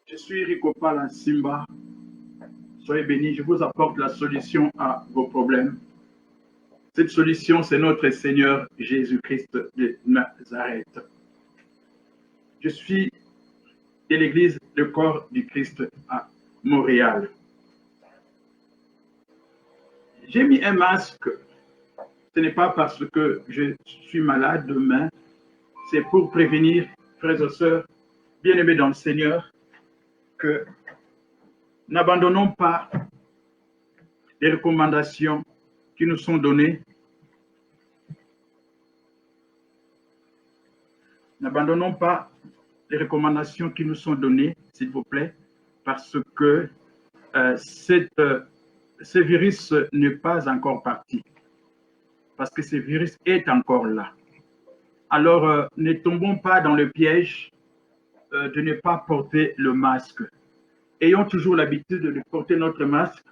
Je suis Rico Pala Simba. Soyez bénis, je vous apporte la solution à vos problèmes. Cette solution, c'est notre Seigneur Jésus-Christ de Nazareth. Je suis de l'Église, le corps du Christ à Montréal. J'ai mis un masque. Ce n'est pas parce que je suis malade demain, c'est pour prévenir, frères et sœurs, bien-aimés dans le Seigneur, que n'abandonnons pas les recommandations qui nous sont données. N'abandonnons pas les recommandations qui nous sont données, s'il vous plaît, parce que ce virus n'est pas encore parti, parce que ce virus est encore là. Alors, ne tombons pas dans le piège de ne pas porter le masque. Ayons toujours l'habitude de porter notre masque.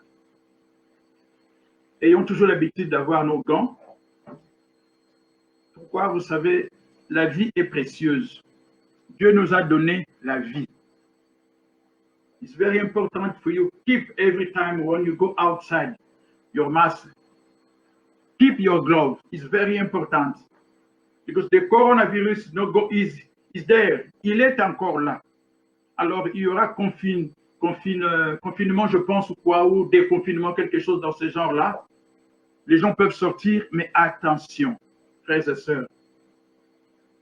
Ayons toujours l'habitude d'avoir nos gants. Pourquoi? Vous savez, la vie est précieuse. Dieu nous a donné la vie. It's very important for you. Keep every time when you go outside your mask. Keep your glove. It's very important. Because the coronavirus no go easy. Is there. Il est encore là. Alors, il y aura confinement, je pense, ou quoi, ou déconfinement, quelque chose dans ce genre-là. Les gens peuvent sortir, mais attention, frères et sœurs.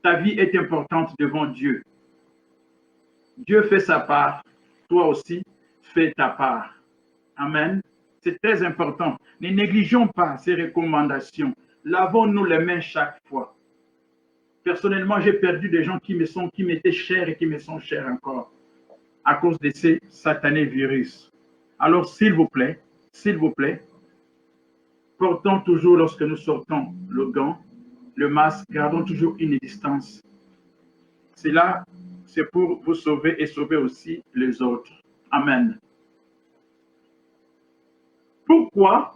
Ta vie est importante devant Dieu. Dieu fait sa part. Toi aussi, fais ta part. Amen. C'est très important. Ne négligeons pas ces recommandations. Lavons-nous les mains chaque fois. Personnellement, j'ai perdu des gens qui m'étaient chers et qui me sont chers encore à cause de ces satanés virus. Alors, s'il vous plaît, portons toujours lorsque nous sortons le gant, le masque, gardons toujours une distance. Cela, c'est pour vous sauver et sauver aussi les autres. Amen. Pourquoi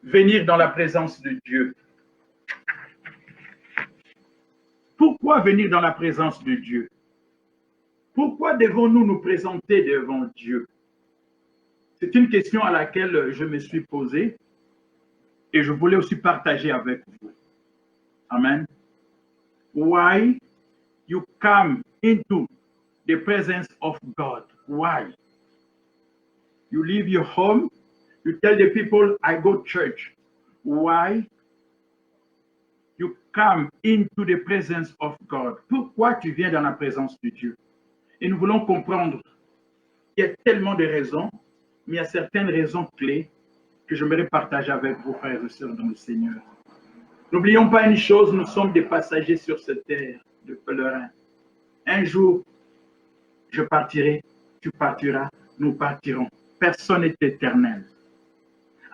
venir dans la présence de Dieu? Pourquoi venir dans la présence de Dieu? Pourquoi devons-nous nous présenter devant Dieu? C'est une question à laquelle je me suis posée et je voulais aussi partager avec vous. Amen. Why you come into the presence of God? Why? You leave your home, you tell the people, I go to church. Why? You come into the presence of God. Pourquoi tu viens dans la présence de Dieu? Et nous voulons comprendre. Il y a tellement de raisons, mais il y a certaines raisons clés que j'aimerais partager avec vous, frères et sœurs, dans le Seigneur. N'oublions pas une chose, nous sommes des passagers sur cette terre de pèlerins. Un jour, je partirai, tu partiras, nous partirons. Personne n'est éternel.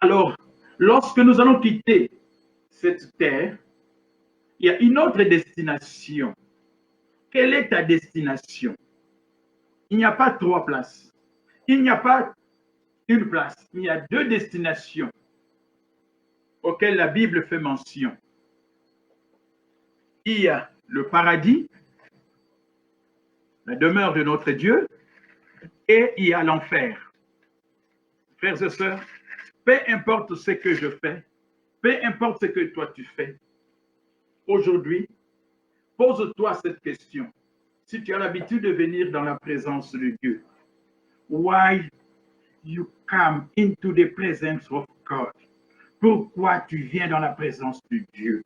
Alors, lorsque nous allons quitter cette terre, il y a une autre destination. Quelle est ta destination? Il n'y a pas 3 places. Il n'y a pas une place. Il y a 2 destinations auxquelles la Bible fait mention. Il y a le paradis, la demeure de notre Dieu, et il y a l'enfer. Frères et sœurs, peu importe ce que je fais, peu importe ce que toi tu fais, aujourd'hui, pose-toi cette question. Si tu as l'habitude de venir dans la présence de Dieu, why you come into the presence of God? Pourquoi tu viens dans la présence de Dieu?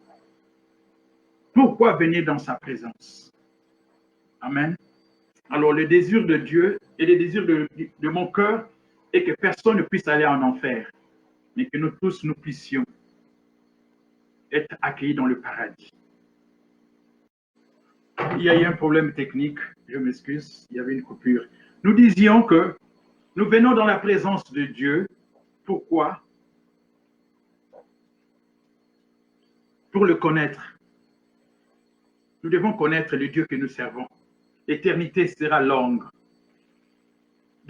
Pourquoi venir dans sa présence? Amen. Alors, le désir de Dieu et le désir de mon cœur est que personne ne puisse aller en enfer, mais que nous tous, nous puissions être accueillis dans le paradis. Il y a eu un problème technique, je m'excuse, il y avait une coupure. Nous disions que nous venons dans la présence de Dieu. Pourquoi? Pour le connaître. Nous devons connaître le Dieu que nous servons. L'éternité sera longue.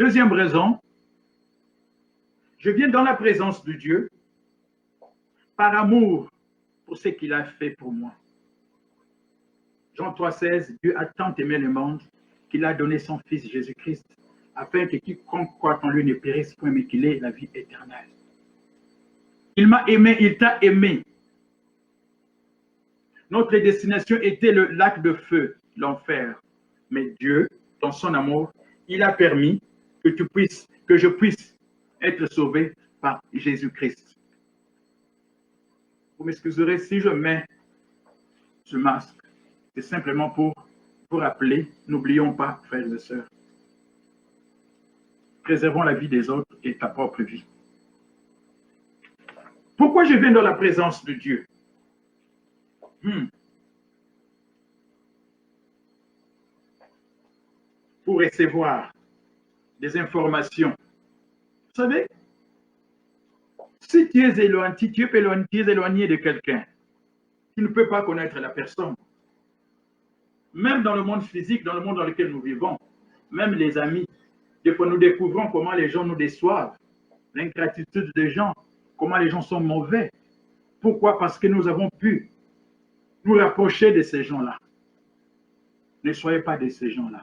Deuxième raison, je viens dans la présence de Dieu par amour pour ce qu'il a fait pour moi. Jean 3,16, Dieu a tant aimé le monde qu'il a donné son Fils Jésus-Christ, afin que quiconque croit en lui ne périsse point, mais qu'il ait la vie éternelle. Il m'a aimé, il t'a aimé. Notre destination était le lac de feu, l'enfer. Mais Dieu, dans son amour, il a permis que je puisse être sauvé par Jésus-Christ. Vous m'excuserez si je mets ce masque. C'est simplement pour vous rappeler, n'oublions pas, frères et sœurs, préservons la vie des autres et ta propre vie. Pourquoi je viens dans la présence de Dieu? Pour recevoir des informations. Vous savez, si tu es éloigné de quelqu'un, tu ne peux pas connaître la personne. Même dans le monde physique, dans le monde dans lequel nous vivons, même les amis, des fois nous découvrons comment les gens nous déçoivent, l'ingratitude des gens, comment les gens sont mauvais. Pourquoi? Parce que nous avons pu nous rapprocher de ces gens-là. Ne soyez pas de ces gens-là.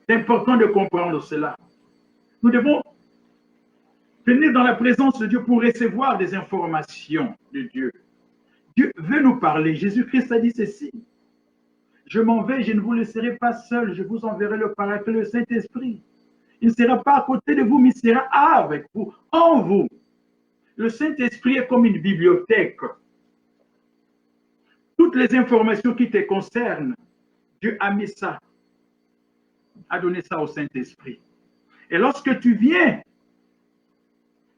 C'est important de comprendre cela. Nous devons venir dans la présence de Dieu pour recevoir des informations de Dieu. Dieu veut nous parler. Jésus-Christ a dit ceci. Je m'en vais, je ne vous laisserai pas seul, je vous enverrai le Paraclet, le Saint-Esprit. Il ne sera pas à côté de vous, mais il sera avec vous, en vous. Le Saint-Esprit est comme une bibliothèque. Toutes les informations qui te concernent, Dieu a mis ça, a donné ça au Saint-Esprit. Et lorsque tu viens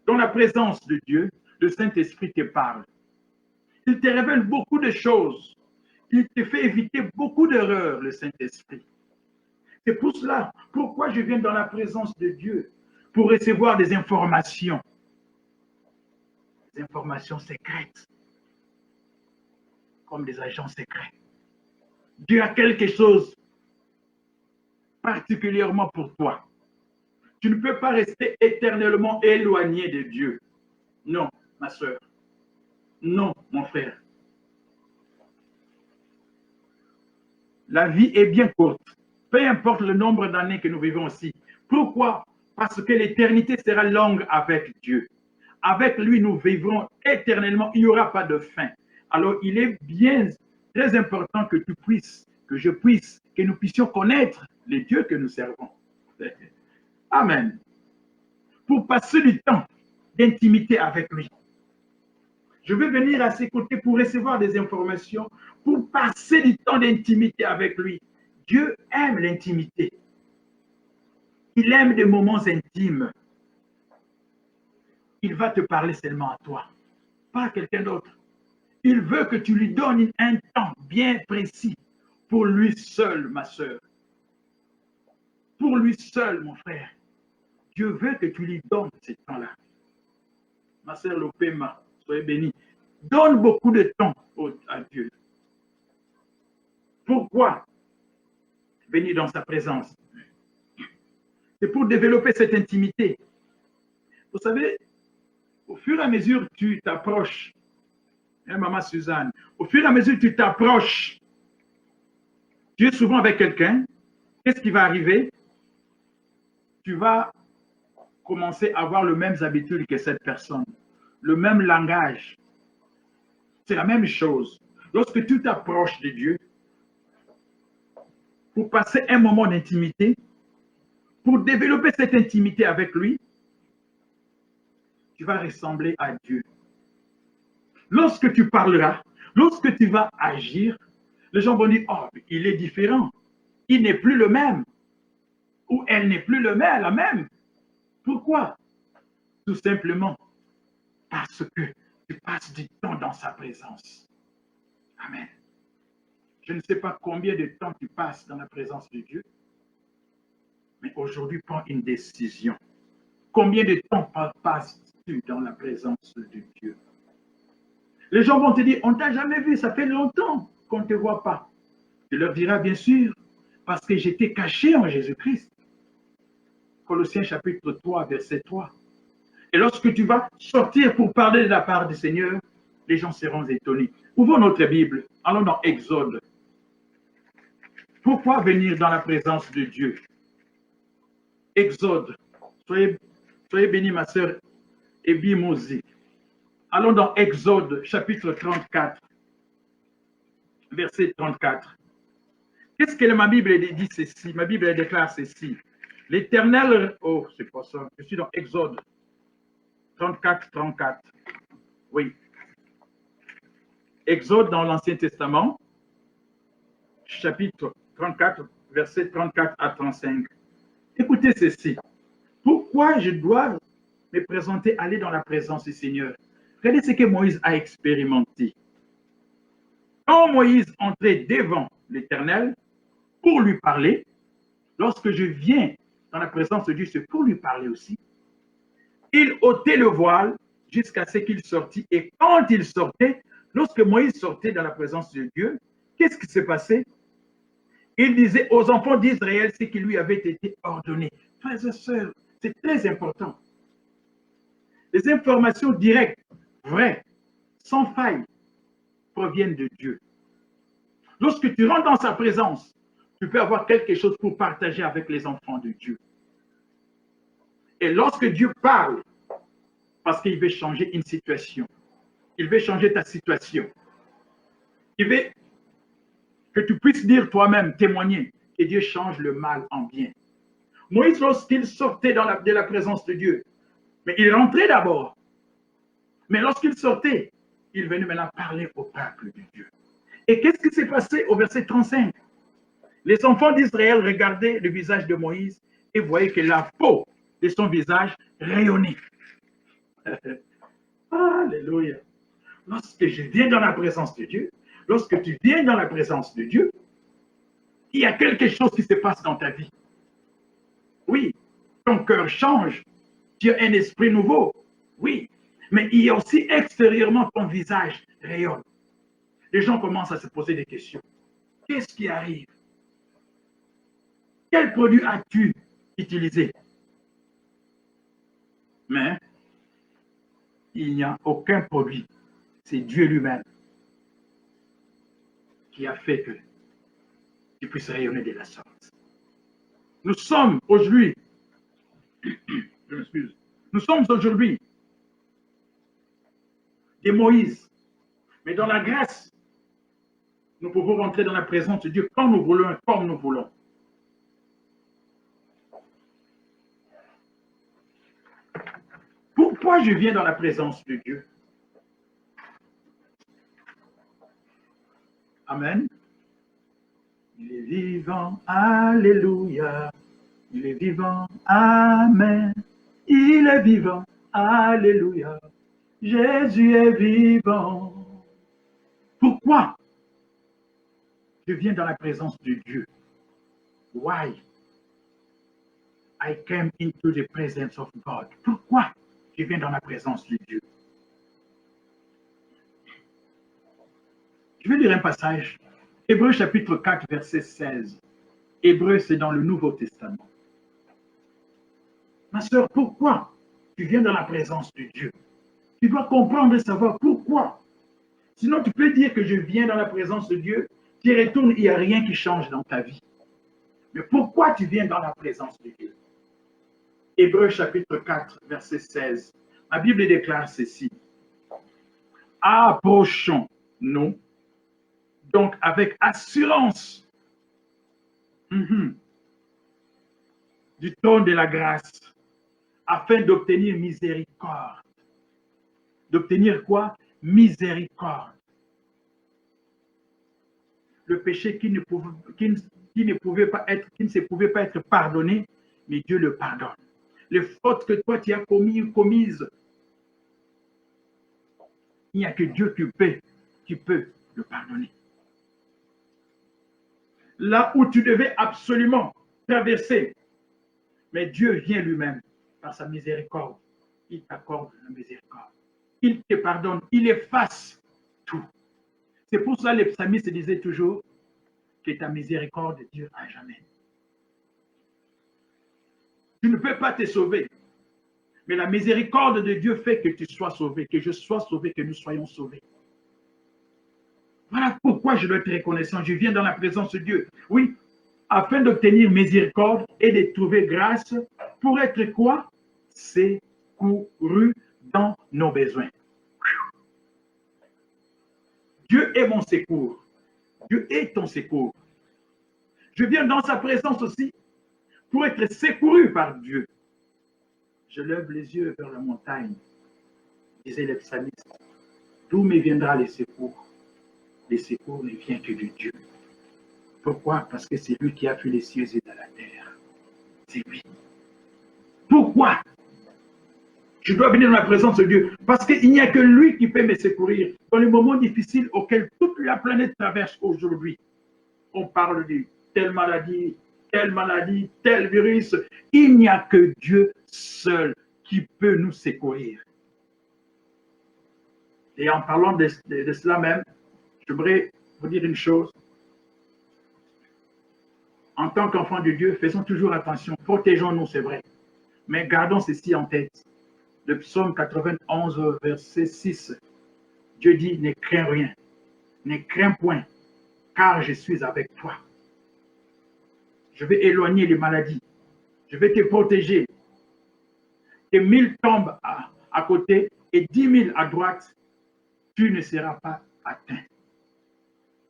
dans la présence de Dieu, le Saint-Esprit te parle. Il te révèle beaucoup de choses. Il te fait éviter beaucoup d'erreurs, le Saint-Esprit. C'est pour cela, pourquoi je viens dans la présence de Dieu, pour recevoir des informations secrètes, comme des agents secrets. Dieu a quelque chose particulièrement pour toi. Tu ne peux pas rester éternellement éloigné de Dieu. Non, ma soeur. Non, mon frère. La vie est bien courte. Peu importe le nombre d'années que nous vivons aussi. Pourquoi? Parce que l'éternité sera longue avec Dieu. Avec lui, nous vivrons éternellement. Il n'y aura pas de fin. Alors, il est bien très important que tu puisses, que nous puissions connaître les dieux que nous servons. Amen. Pour passer du temps d'intimité avec lui. Je vais venir à ses côtés pour recevoir des informations, pour passer du temps d'intimité avec lui. Dieu aime l'intimité. Il aime des moments intimes. Il va te parler seulement à toi, pas à quelqu'un d'autre. Il veut que tu lui donnes un temps bien précis pour lui seul, ma soeur. Pour lui seul, mon frère. Dieu veut que tu lui donnes ce temps-là. Ma soeur Lopema, soyez bénie. Donne beaucoup de temps à Dieu. Pourquoi venir dans sa présence? C'est pour développer cette intimité. Vous savez, au fur et à mesure que tu t'approches, hein, maman Suzanne, au fur et à mesure que tu t'approches, tu es souvent avec quelqu'un, qu'est-ce qui va arriver? Tu vas commencer à avoir les mêmes habitudes que cette personne, le même langage. C'est la même chose. Lorsque tu t'approches de Dieu, pour passer un moment d'intimité, pour développer cette intimité avec lui, tu vas ressembler à Dieu. Lorsque tu parleras, lorsque tu vas agir, les gens vont dire, oh, il est différent. Il n'est plus le même. Ou elle n'est plus la même. Pourquoi? Tout simplement parce que tu passes du temps dans sa présence. Amen. Je ne sais pas combien de temps tu passes dans la présence de Dieu, mais aujourd'hui, prends une décision. Combien de temps passes-tu dans la présence de Dieu? Les gens vont te dire, on ne t'a jamais vu, ça fait longtemps qu'on ne te voit pas. Tu leur diras, bien sûr, parce que j'étais caché en Jésus-Christ. Colossiens chapitre 3, verset 3. Et lorsque tu vas sortir pour parler de la part du Seigneur, les gens seront étonnés. Ouvrons notre Bible. Allons dans Exode. Pourquoi venir dans la présence de Dieu? Exode. Soyez bénis, ma sœur Ebi Mosi. Allons dans Exode, chapitre 34, verset 34. Qu'est-ce que ma Bible dit ceci? Ma Bible déclare ceci. L'Éternel, oh, c'est pas ça, je suis dans Exode 34, 34. Oui. Exode dans l'Ancien Testament, chapitre 34, verset 34 à 35. Écoutez ceci. Pourquoi je dois me présenter, aller dans la présence du Seigneur? Regardez ce que Moïse a expérimenté. Quand Moïse entrait devant l'Éternel pour lui parler, lorsque je viens dans la présence de Dieu, c'est pour lui parler aussi, il ôtait le voile jusqu'à ce qu'il sortît. Et quand il sortait, lorsque Moïse sortait dans la présence de Dieu, qu'est-ce qui s'est passé? Il disait aux enfants d'Israël ce qui lui avait été ordonné. Frères et sœurs, c'est très important. Les informations directes, vraies, sans faille, proviennent de Dieu. Lorsque tu rentres dans sa présence, tu peux avoir quelque chose pour partager avec les enfants de Dieu. Et lorsque Dieu parle, parce qu'il veut changer une situation, il veut changer ta situation, il veut que tu puisses dire toi-même, témoigner, que Dieu change le mal en bien. Moïse, lorsqu'il sortait de la présence de Dieu, mais il rentrait d'abord, mais lorsqu'il sortait, il venait maintenant parler au peuple de Dieu. Et qu'est-ce qui s'est passé au verset 35? Les enfants d'Israël regardaient le visage de Moïse et voyaient que la peau de son visage rayonnait. Alléluia. Lorsque je viens dans la présence de Dieu, lorsque tu viens dans la présence de Dieu, il y a quelque chose qui se passe dans ta vie. Oui, ton cœur change, tu as un esprit nouveau. Oui, mais il y a aussi extérieurement ton visage rayonne. Les gens commencent à se poser des questions. Qu'est-ce qui arrive? Quel produit as-tu utilisé? Mais il n'y a aucun produit. C'est Dieu lui-même qui a fait que tu puisses rayonner de la sorte. Nous sommes aujourd'hui, je m'excuse, nous sommes aujourd'hui des Moïse, mais dans la grâce, nous pouvons rentrer dans la présence de Dieu quand nous voulons et comme nous voulons. Pourquoi je viens dans la présence de Dieu? Amen. Il est vivant, alléluia. Il est vivant, amen. Il est vivant, alléluia. Jésus est vivant. Pourquoi je viens dans la présence de Dieu? Why I came into the presence of God? Pourquoi je viens dans la présence de Dieu? Je vais lire un passage. Hébreux chapitre 4, verset 16. Hébreux, c'est dans le Nouveau Testament. Ma soeur, pourquoi tu viens dans la présence de Dieu? Tu dois comprendre et savoir pourquoi. Sinon, tu peux dire que je viens dans la présence de Dieu, tu retournes, il n'y a rien qui change dans ta vie. Mais pourquoi tu viens dans la présence de Dieu? Hébreux chapitre 4, verset 16. La Bible déclare ceci. Approchons-nous donc avec assurance du trône de la grâce afin d'obtenir miséricorde. D'obtenir quoi? Miséricorde. Le péché qui ne pouvait pas être, qui ne se pouvait pas être pardonné, mais Dieu le pardonne. Les fautes que toi tu as commises, il n'y a que Dieu qui peut le pardonner. Là où tu devais absolument traverser, mais Dieu vient lui-même par sa miséricorde. Il t'accorde la miséricorde. Il te pardonne, il efface tout. C'est pour ça que les psalmistes disaient toujours que ta miséricorde dure à jamais. Tu ne peux pas te sauver. Mais la miséricorde de Dieu fait que tu sois sauvé, que je sois sauvé, que nous soyons sauvés. Voilà pourquoi je dois être reconnaissant. Je viens dans la présence de Dieu. Oui, afin d'obtenir miséricorde et de trouver grâce pour être quoi? Secouru dans nos besoins. Dieu est mon secours. Dieu est ton secours. Je viens dans sa présence aussi pour être secouru par Dieu. Je lève les yeux vers la montagne, disait le psalmiste. D'où me viendra les secours? Les secours ne viennent que de Dieu. Pourquoi? Parce que c'est lui qui a fait les cieux et la terre. C'est lui. Pourquoi je dois venir dans la présence de Dieu? Parce qu'il n'y a que lui qui peut me secourir dans les moments difficiles auxquels toute la planète traverse aujourd'hui. On parle de telle maladie, tel virus. Il n'y a que Dieu seul qui peut nous secourir. Et en parlant de cela même, j'aimerais vous dire une chose. En tant qu'enfants de Dieu, faisons toujours attention. Protégeons-nous, c'est vrai. Mais gardons ceci en tête. Le psaume 91, verset 6. Dieu dit, ne crains rien, ne crains point, car je suis avec toi. Je vais éloigner les maladies. Je vais te protéger. Que 1000 tombent à côté et 10 000 à droite, tu ne seras pas atteint.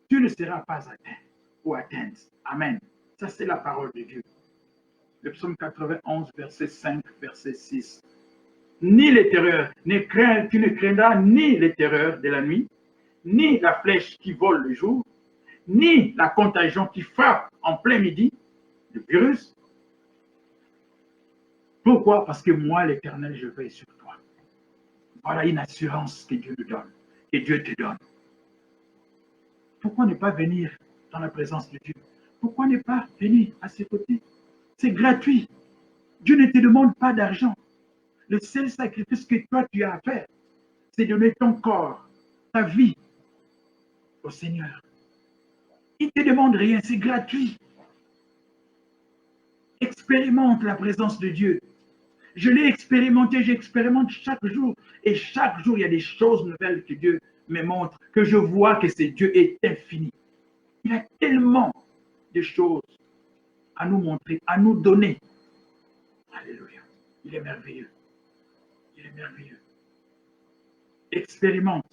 Tu ne seras pas atteint ou atteinte. Amen. Ça, c'est la parole de Dieu. Le psaume 91, verset 5, verset 6. Ni les terreurs, tu ne craindras ni les terreurs de la nuit, ni la flèche qui vole le jour, ni la contagion qui frappe en plein midi, le virus. Pourquoi? Parce que moi, l'Éternel, je veille sur toi. Voilà une assurance que Dieu nous donne, que Dieu te donne. Pourquoi ne pas venir dans la présence de Dieu? Pourquoi ne pas venir à ses côtés? C'est gratuit. Dieu ne te demande pas d'argent. Le seul sacrifice que toi, tu as à faire, c'est donner ton corps, ta vie au Seigneur. Il ne te demande rien, c'est gratuit. Expérimente la présence de Dieu. Je l'ai expérimenté, j'expérimente chaque jour. Et chaque jour, il y a des choses nouvelles que Dieu me montre, que je vois que ce Dieu est infini. Il a tellement de choses à nous montrer, à nous donner. Alléluia. Il est merveilleux. Il est merveilleux. Expérimente.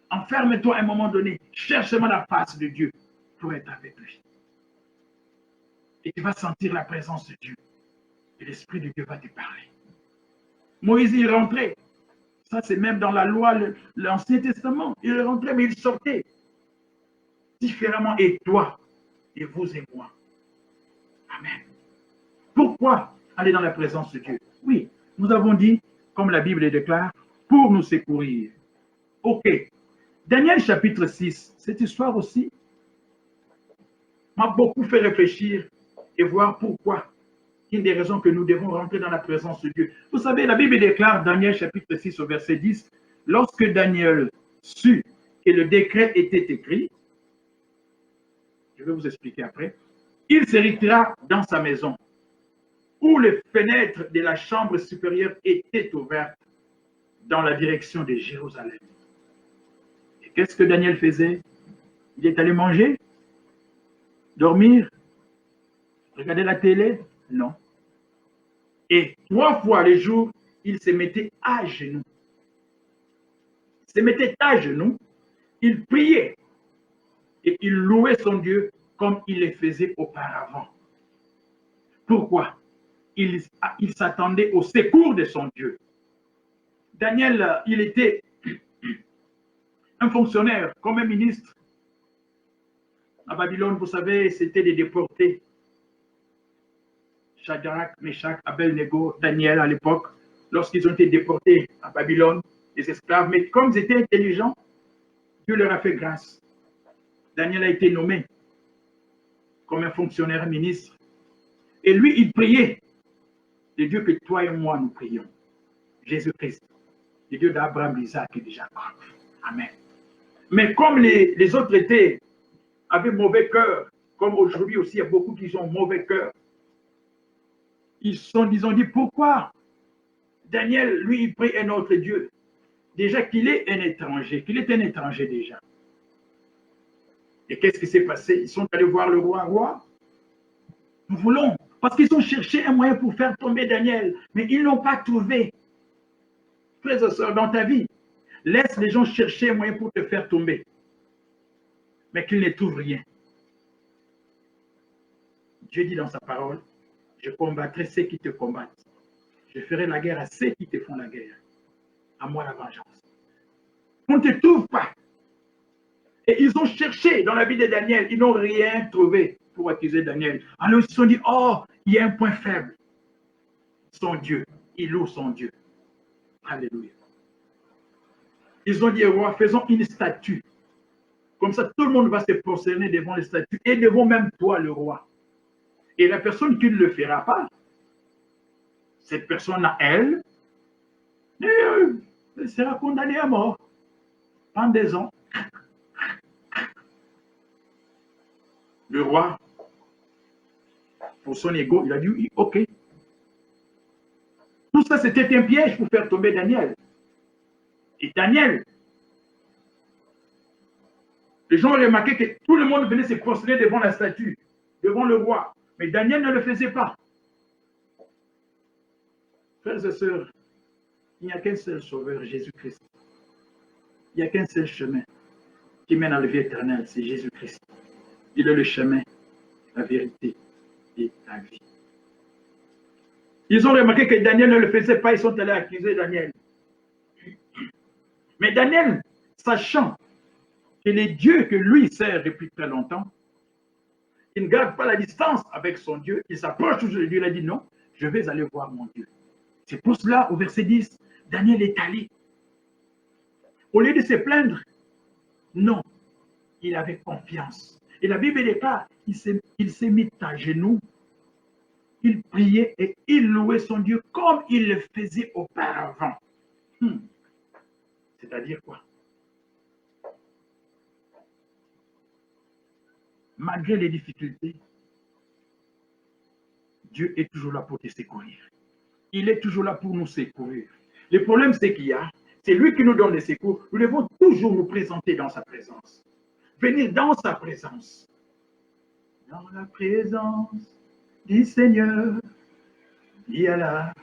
Enferme-toi à un moment donné. Cherche seulement la face de Dieu pour être avec lui. Et tu vas sentir la présence de Dieu. Et l'Esprit de Dieu va te parler. Moïse est rentré. Ça, c'est même dans la loi, l'Ancien Testament. Il est rentré, mais il sortait. Différemment, et toi, et vous et moi. Amen. Pourquoi aller dans la présence de Dieu? Oui, nous avons dit, comme la Bible le déclare, pour nous secourir. Ok. Daniel chapitre 6, cette histoire aussi m'a beaucoup fait réfléchir et voir pourquoi. Une des raisons que nous devons rentrer dans la présence de Dieu. Vous savez, la Bible déclare, Daniel chapitre 6 au verset 10, lorsque Daniel sut que le décret était écrit, je vais vous expliquer après, il se retira dans sa maison, où les fenêtres de la chambre supérieure étaient ouvertes dans la direction de Jérusalem. Et qu'est-ce que Daniel faisait? Il est allé manger? Dormir? Regarder la télé? Non. Et 3 fois le jour, il se mettait à genoux. Il se mettait à genoux, il priait et il louait son Dieu comme il le faisait auparavant. Pourquoi? Il s'attendait au secours de son Dieu. Daniel, il était un fonctionnaire, comme un ministre. À Babylone, vous savez, c'était des déportés. Shadrach, Meshach, Abel-Nego, Daniel à l'époque, lorsqu'ils ont été déportés à Babylone, les esclaves. Mais comme ils étaient intelligents, Dieu leur a fait grâce. Daniel a été nommé comme un fonctionnaire, un ministre. Et lui, il priait le Dieu que toi et moi nous prions. Jésus-Christ, le Dieu d'Abraham, d'Isaac et de Jacob. Amen. Mais comme les autres avaient mauvais cœur, comme aujourd'hui aussi, il y a beaucoup qui ont mauvais cœur, ils ont dit, pourquoi Daniel, lui, il prie un autre Dieu? Déjà qu'il est un étranger, déjà. Et qu'est-ce qui s'est passé? Ils sont allés voir le roi. Nous voulons, parce qu'ils ont cherché un moyen pour faire tomber Daniel, mais ils n'ont pas trouvé. Frères et sœurs, dans ta vie, laisse les gens chercher un moyen pour te faire tomber, mais qu'ils ne trouvent rien. Dieu dit dans sa parole, je combattrai ceux qui te combattent. Je ferai la guerre à ceux qui te font la guerre. À moi la vengeance. On ne te trouve pas. Et ils ont cherché dans la vie de Daniel, ils n'ont rien trouvé pour accuser Daniel. Alors ils se sont dit, oh, il y a un point faible. Son Dieu, il loue son Dieu. Alléluia. Ils ont dit au roi, faisons une statue. Comme ça, tout le monde va se prosterner devant les statues et devant même toi, le roi. Et la personne qui ne le fera pas, cette personne à elle, elle sera condamnée à mort. Pendaison. Le roi, pour son ego, il a dit, ok. Tout ça, c'était un piège pour faire tomber Daniel. Et Daniel, les gens ont remarqué que tout le monde venait se prosterner devant la statue, devant le roi. Mais Daniel ne le faisait pas. Frères et sœurs, il n'y a qu'un seul sauveur, Jésus-Christ. Il n'y a qu'un seul chemin qui mène à la vie éternelle, c'est Jésus-Christ. Il est le chemin, la vérité et la vie. Ils ont remarqué que Daniel ne le faisait pas, ils sont allés accuser Daniel. Mais Daniel, sachant que les dieux que lui sert depuis très longtemps, il ne garde pas la distance avec son Dieu, il s'approche toujours de Dieu, il a dit non, je vais aller voir mon Dieu. C'est pour cela, au verset 10, Daniel est allé. Au lieu de se plaindre, non, il avait confiance. Et la Bible déclare qu'il s'est mis à genoux, il priait et il louait son Dieu comme il le faisait auparavant. C'est-à-dire quoi? Malgré les difficultés, Dieu est toujours là pour te secourir. Il est toujours là pour nous secourir. Le problème, c'est qu'il y a, c'est lui qui nous donne les secours. Nous devons toujours nous présenter dans sa présence. Venir dans sa présence. Dans la présence du Seigneur, il y a là.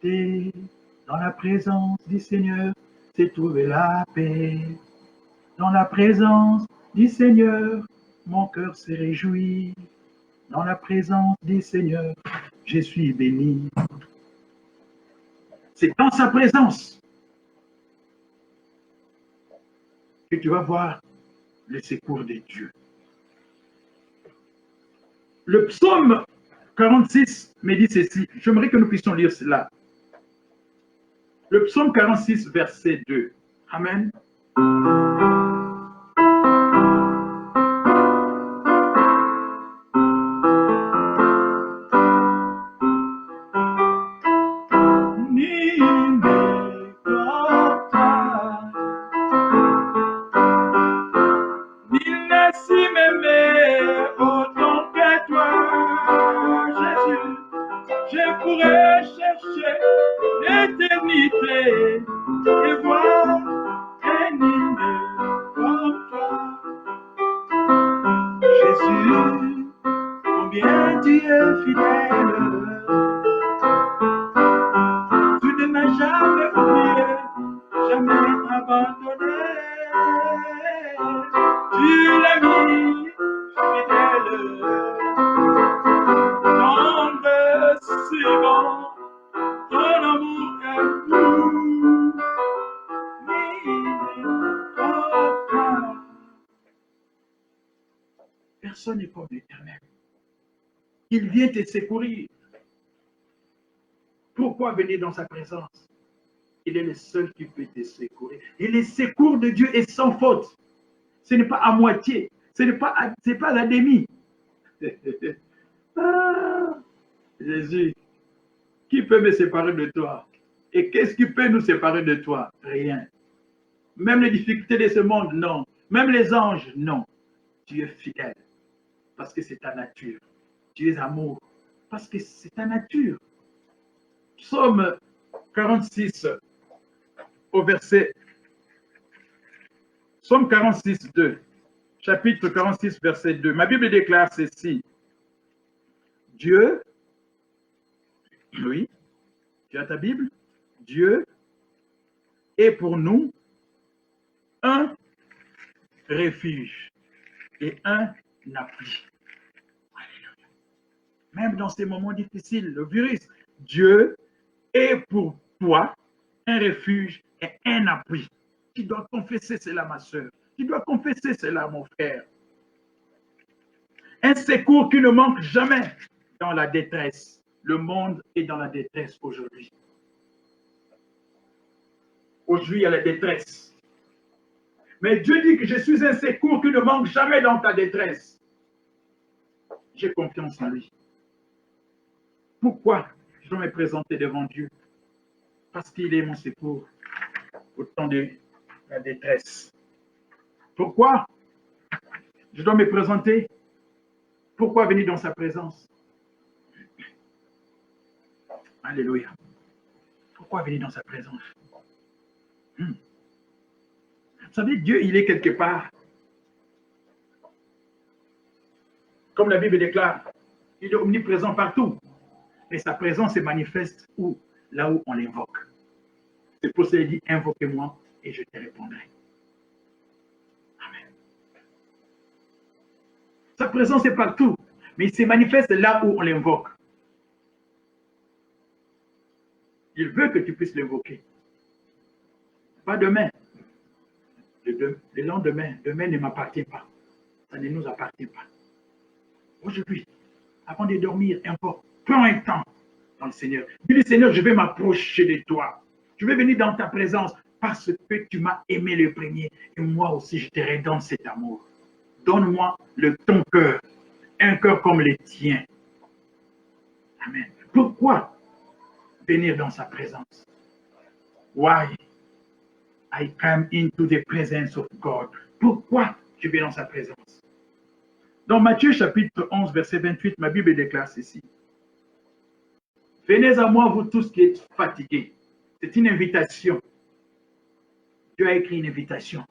Dans la présence du Seigneur, c'est trouver la paix. Dans la présence du Seigneur, mon cœur se réjouit. Dans la présence du Seigneur, je suis béni. C'est dans sa présence que tu vas voir le secours de Dieu. Le psaume 46 me dit ceci. J'aimerais que nous puissions lire cela. Le psaume 46, verset 2. Amen. Personne n'est comme l'Éternel. Il vient te secourir. Pourquoi venir dans sa présence? Il est le seul qui peut te secourir. Et le secours de Dieu est sans faute. Ce n'est pas à moitié. Ce n'est pas à demi. Ah, Jésus, qui peut me séparer de toi? Et qu'est-ce qui peut nous séparer de toi? Rien. Même les difficultés de ce monde, non. Même les anges, non. Tu es fidèle. Parce que c'est ta nature. Dieu est amour. Parce que c'est ta nature. Psaume 46, au verset. Psaume 46, 2. Chapitre 46, verset 2. Ma Bible déclare ceci. Dieu, oui, tu as ta Bible? Dieu est pour nous un refuge et un appui. Alléluia. Même dans ces moments difficiles, le virus, Dieu est pour toi un refuge et un appui. Tu dois confesser cela, ma soeur. Tu dois confesser cela, mon frère. Un secours qui ne manque jamais dans la détresse. Le monde est dans la détresse aujourd'hui. Aujourd'hui, il y a la détresse. Mais Dieu dit que je suis un secours qui ne manque jamais dans ta détresse. J'ai confiance en lui. Pourquoi je dois me présenter devant Dieu? Parce qu'il est mon secours au temps de la détresse. Pourquoi je dois me présenter? Pourquoi venir dans sa présence? Alléluia. Pourquoi venir dans sa présence? Vous savez, Dieu, il est quelque part. Comme la Bible déclare, il est omniprésent partout. Mais sa présence se manifeste où? Là où on l'invoque. C'est pour ça qu'il dit, invoquez-moi et je te répondrai. Amen. Sa présence est partout, mais il se manifeste là où on l'invoque. Il veut que tu puisses l'invoquer. Pas demain. Le lendemain, demain ne m'appartient pas. Ça ne nous appartient pas. Aujourd'hui, avant de dormir, invoque. Prends un temps dans le Seigneur. Dis, Seigneur, je vais m'approcher de toi. Je vais venir dans ta présence parce que tu m'as aimé le premier. Et moi aussi, je te redonne cet amour. Donne-moi ton cœur. Un cœur comme le tien. Amen. Pourquoi venir dans sa présence? Why I come into the presence of God. Pourquoi je vais dans sa présence? Dans Matthieu chapitre 11, verset 28, ma Bible déclare ceci. Venez à moi, vous tous qui êtes fatigués. C'est une invitation. Dieu a écrit une invitation.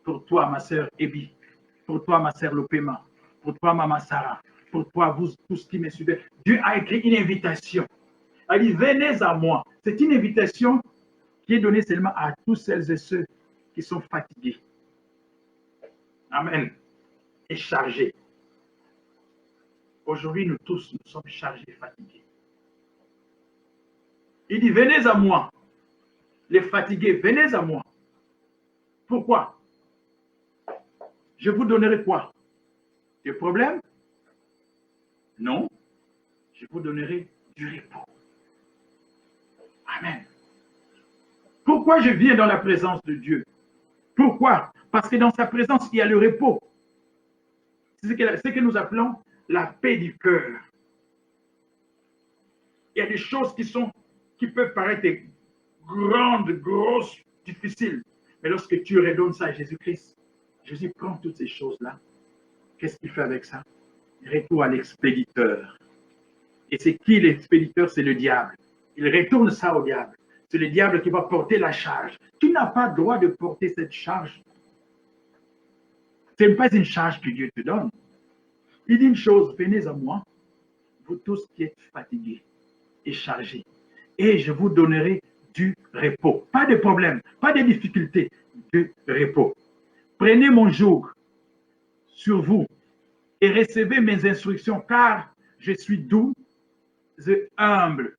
Pour toi, ma sœur Ebi. Pour toi, ma sœur Lopema. Pour toi, Maman Sarah. Pour toi, vous tous qui me suivez. Dieu a écrit une invitation. Il dit, venez à moi. C'est une invitation qui est donnée seulement à tous celles et ceux qui sont fatigués. Amen. Et chargés. Aujourd'hui, nous tous, nous sommes chargés et fatigués. Il dit, venez à moi. Les fatigués, venez à moi. Pourquoi? Je vous donnerai quoi? Des problèmes? Non. Je vous donnerai du repos. Amen. Pourquoi je viens dans la présence de Dieu? Pourquoi? Parce que dans sa présence, il y a le repos. C'est ce que nous appelons la paix du cœur. Il y a des choses qui peuvent paraître grandes, grosses, difficiles. Mais lorsque tu redonnes ça à Jésus-Christ, Jésus prend toutes ces choses-là. Qu'est-ce qu'il fait avec ça? Retour à l'expéditeur. Et c'est qui l'expéditeur? C'est le diable. Il retourne ça au diable. C'est le diable qui va porter la charge. Tu n'as pas le droit de porter cette charge. Ce n'est pas une charge que Dieu te donne. Il dit une chose, venez à moi, vous tous qui êtes fatigués et chargés, et je vous donnerai du repos. Pas de problème, pas de difficulté, du repos. Prenez mon joug sur vous et recevez mes instructions, car je suis doux et humble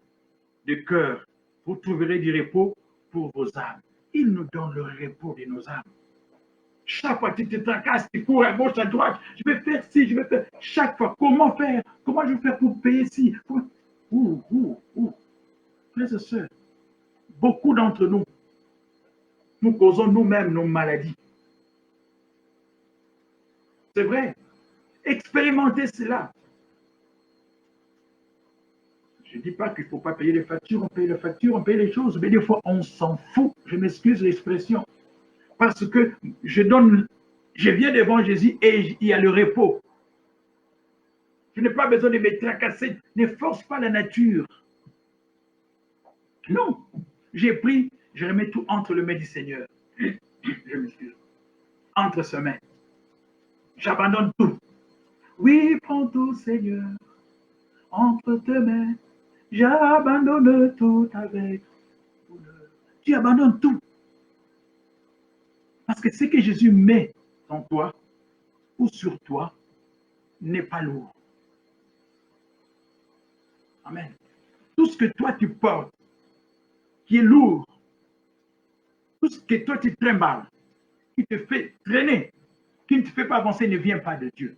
de cœur. Vous trouverez du repos pour vos âmes. Il nous donne le repos de nos âmes. Chaque fois que tu te tracasses, tu cours à gauche, à droite, je vais faire ci, je vais faire. Chaque fois, comment faire? Comment je vais faire pour payer ci? Frères et sœurs, beaucoup d'entre nous, nous causons nous-mêmes nos maladies. C'est vrai. Expérimentez cela. Je ne dis pas qu'il ne faut pas payer les factures, on paye les factures, on paye les choses, mais des fois, on s'en fout. Je m'excuse l'expression. Parce que je viens devant Jésus et il y a le repos. Je n'ai pas besoin de me tracasser. Ne force pas la nature. Non. J'ai pris, je remets tout entre les mains du Seigneur. Je m'excuse. Entre ses mains. J'abandonne tout. Oui, prends tout, Seigneur. Entre tes mains. J'abandonne tout avec douleur. Tu abandonnes tout. Parce que ce que Jésus met en toi ou sur toi n'est pas lourd. Amen. Tout ce que toi tu portes, qui est lourd, tout ce que toi tu trimbales, qui te fait traîner, qui ne te fait pas avancer, ne vient pas de Dieu.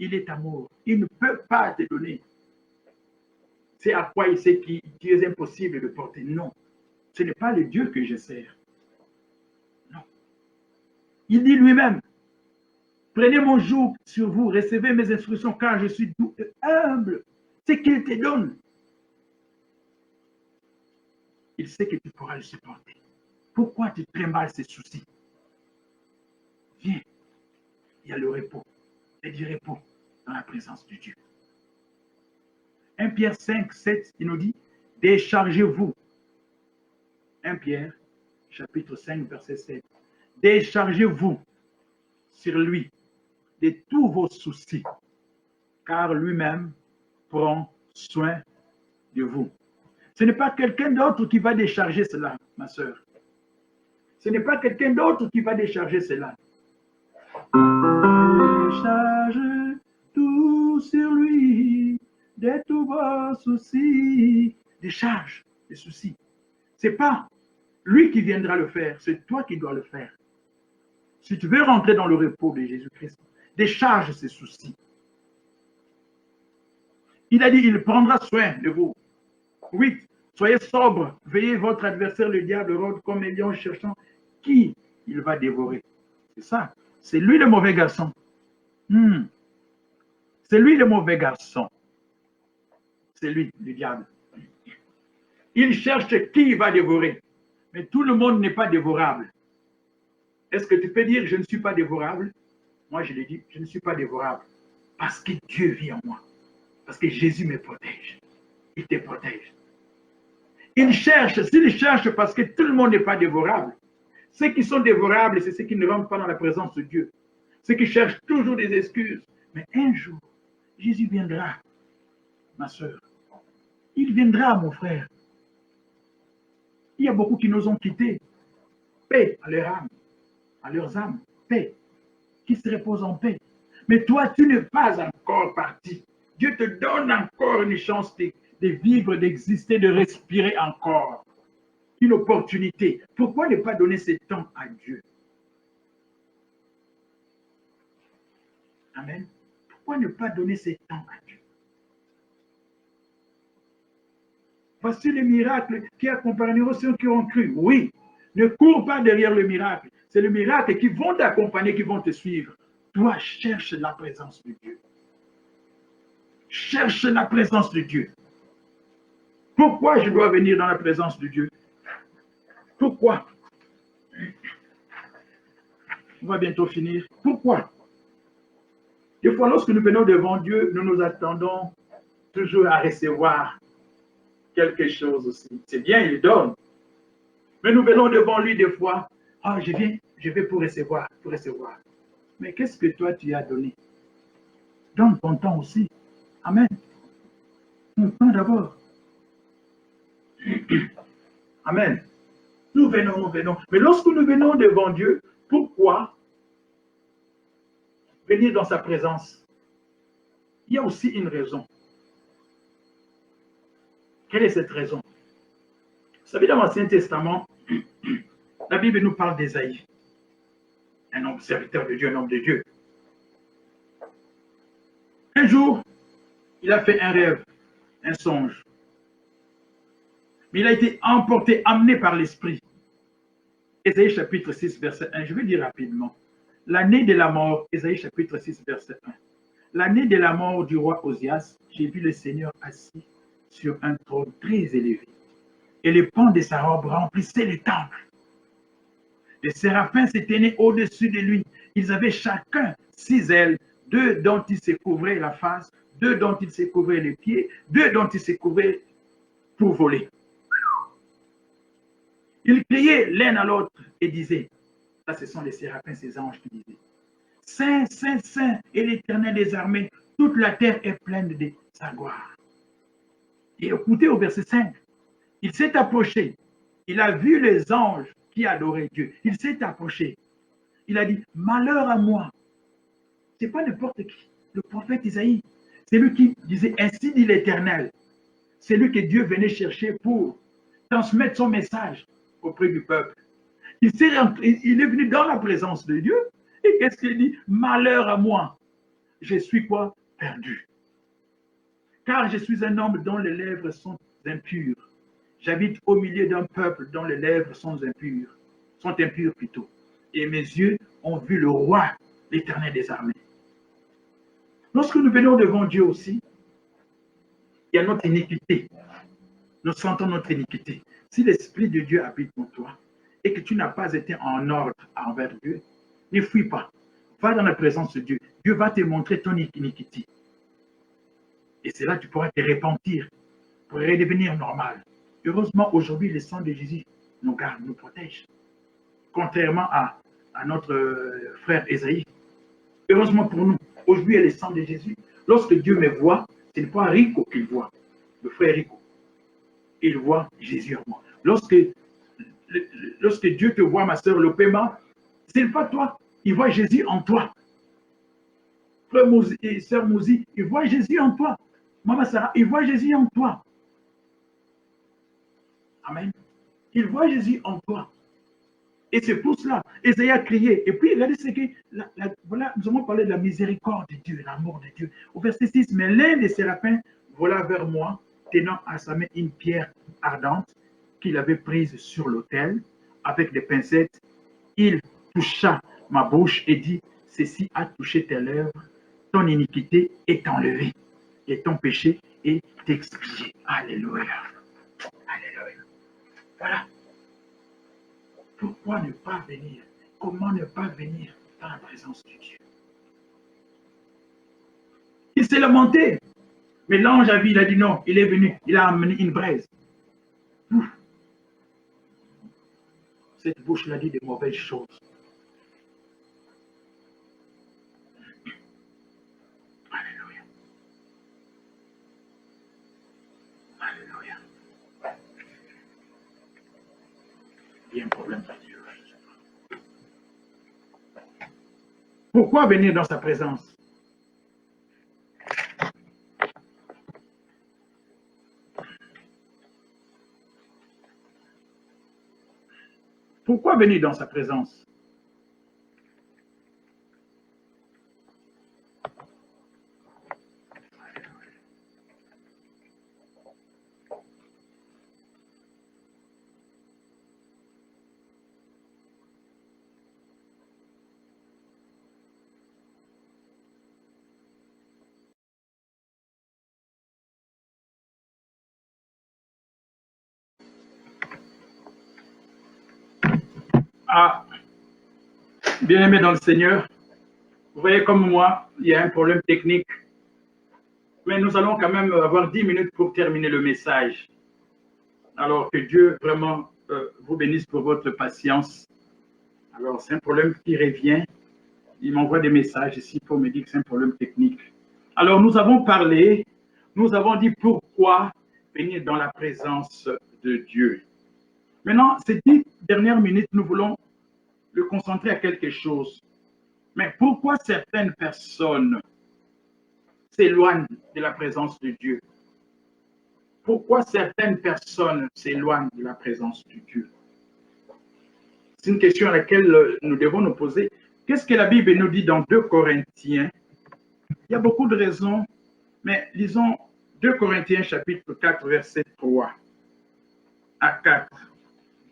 Il est amour. Il ne peut pas te donner. C'est à quoi il sait qu'il est impossible de porter. Non. Ce n'est pas le Dieu que je sers. Non. Il dit lui-même, prenez mon joug sur vous, recevez mes instructions, car je suis doux et humble. C'est qu'il te donne. Il sait que tu pourras le supporter. Pourquoi tu trimbales ces soucis? Viens, il y a le repos. Il y a du repos dans la présence de Dieu. 1 Pierre 5, 7, il nous dit, déchargez-vous. 1 Pierre, chapitre 5, verset 7. Déchargez-vous sur lui de tous vos soucis, car lui-même prend soin de vous. Ce n'est pas quelqu'un d'autre qui va décharger cela, ma soeur. Ce n'est pas quelqu'un d'autre qui va décharger cela. Décharge tout sur lui, de tous vos soucis. Décharge les soucis. Ce n'est pas lui qui viendra le faire, c'est toi qui dois le faire. Si tu veux rentrer dans le repos de Jésus-Christ, décharge ses soucis. Il a dit, il prendra soin de vous. 8. Soyez sobre, veillez votre adversaire, le diable rôde comme un lion cherchant qui il va dévorer. C'est ça. C'est lui le mauvais garçon. C'est lui le mauvais garçon. C'est lui, le diable. Il cherche qui il va dévorer. Mais tout le monde n'est pas dévorable. Est-ce que tu peux dire, je ne suis pas dévorable? Moi, je l'ai dit, je ne suis pas dévorable. Parce que Dieu vit en moi. Parce que Jésus me protège. Il te protège. Il cherche, s'il cherche parce que tout le monde n'est pas dévorable. Ceux qui sont dévorables, c'est ceux qui ne rentrent pas dans la présence de Dieu. Ceux qui cherchent toujours des excuses. Mais un jour, Jésus viendra, ma soeur. Il viendra, mon frère. Il y a beaucoup qui nous ont quittés. Paix à leur âme, à leurs âmes. Paix. Qui se reposent en paix. Mais toi, tu n'es pas encore parti. Dieu te donne encore une chance de vivre, d'exister, de respirer encore. Une opportunité. Pourquoi ne pas donner ce temps à Dieu? Amen. Pourquoi ne pas donner ce temps à Dieu? Voici les miracles qui accompagneront ceux qui ont cru. Oui, ne cours pas derrière le miracle. C'est le miracle qui vont t'accompagner, qui vont te suivre. Toi, cherche la présence de Dieu. Cherche la présence de Dieu. Pourquoi je dois venir dans la présence de Dieu? Pourquoi? On va bientôt finir. Pourquoi? Des fois, lorsque nous venons devant Dieu, nous nous attendons toujours à recevoir quelque chose aussi. C'est bien, il donne. Mais nous venons devant lui des fois. Ah, je vais pour recevoir, pour recevoir. Mais qu'est-ce que toi tu as donné? Donne ton temps aussi. Amen. Ton temps d'abord. Amen. Nous venons, nous venons. Mais lorsque nous venons devant Dieu, pourquoi venir dans sa présence? Il y a aussi une raison. Quelle est cette raison? Vous savez, dans l'Ancien Testament, la Bible nous parle d'Ésaïe, un homme serviteur de Dieu, un homme de Dieu. Un jour, il a fait un rêve, un songe. Mais il a été emporté, amené par l'Esprit. Ésaïe chapitre 6, verset 1. Je vais dire rapidement. L'année de la mort, Ésaïe chapitre 6, verset 1. L'année de la mort du roi Osias, j'ai vu le Seigneur assis sur un trône très élevé. Et les pans de sa robe remplissaient le temple. Les séraphins s'éteignaient au-dessus de lui. Ils avaient chacun 6 ailes. d'eux dont il s'est couvré la face, d'eux dont il s'est couvré les pieds, d'eux dont il s'est couvré pour voler. Ils criaient l'un à l'autre et disaient, ça ce sont les séraphins, ces anges qui disaient, Saint, Saint, Saint est l'Éternel des armées, toute la terre est pleine de sa gloire. Et écoutez au verset 5, il s'est approché, il a vu les anges qui adoraient Dieu, il s'est approché, il a dit, malheur à moi. Ce n'est pas n'importe qui, le prophète Isaïe, c'est lui qui disait, ainsi dit l'Éternel. C'est lui que Dieu venait chercher pour transmettre son message auprès du peuple. Il est venu dans la présence de Dieu. Et qu'est-ce qu'il dit? Malheur à moi. Je suis quoi? Perdu. Car je suis un homme dont les lèvres sont impures. J'habite au milieu d'un peuple dont les lèvres sont impures plutôt. Et mes yeux ont vu le roi, l'Éternel des armées. Lorsque nous venons devant Dieu aussi, il y a notre iniquité. Nous sentons notre iniquité. Si l'Esprit de Dieu habite en toi et que tu n'as pas été en ordre envers Dieu, ne fuis pas. Va dans la présence de Dieu. Dieu va te montrer ton iniquité. Et c'est là que tu pourras te repentir pour redevenir normal. Heureusement, aujourd'hui, le sang de Jésus nous garde, nous protège. Contrairement à notre frère Esaïe. Heureusement pour nous, aujourd'hui, il y a le sang de Jésus. Lorsque Dieu me voit, ce n'est pas Rico qu'il voit, le frère Rico. Il voit Jésus en moi. Lorsque Dieu te voit, ma soeur Lopema, ce n'est pas toi, il voit Jésus en toi. Frère Mouzi et sœur Mouzi, il voit Jésus en toi. Maman Sarah, il voit Jésus en toi. Amen. Il voit Jésus en toi. Et c'est pour cela, Ésaïe a crié. Et puis, regardez ce que, voilà, nous avons parlé de la miséricorde de Dieu, l'amour de Dieu. Au verset 6, mais l'un des séraphins vola vers moi, tenant à sa main une pierre ardente qu'il avait prise sur l'autel. Avec des pincettes, il toucha ma bouche et dit, ceci a touché tes lèvres, ton iniquité est enlevée et ton péché est expié. Alléluia. Alléluia. Voilà. Pourquoi ne pas venir? Comment ne pas venir dans la présence de Dieu? Il s'est lamenté. Mais l'ange a vu, il a dit non, il est venu, il a amené une braise. Ouf. Cette bouche l'a dit de mauvaises choses. Alléluia. Alléluia. Il y a un problème avec Dieu. Pourquoi venir dans sa présence? Pourquoi venir dans sa présence? Ah, bien-aimé dans le Seigneur, vous voyez comme moi, il y a un problème technique. Mais nous allons quand même avoir 10 minutes pour terminer le message. Alors que Dieu vraiment vous bénisse pour votre patience. Alors c'est un problème qui revient. Il m'envoie des messages ici pour me dire que c'est un problème technique. Alors nous avons parlé, nous avons dit pourquoi venir dans la présence de Dieu. Maintenant, ces 10 dernières minutes, nous voulons le concentrer à quelque chose. Mais pourquoi certaines personnes s'éloignent de la présence de Dieu? Pourquoi certaines personnes s'éloignent de la présence de Dieu? C'est une question à laquelle nous devons nous poser. Qu'est-ce que la Bible nous dit dans 2 Corinthiens? Il y a beaucoup de raisons, mais lisons 2 Corinthiens chapitre 4, verset 3 à 4.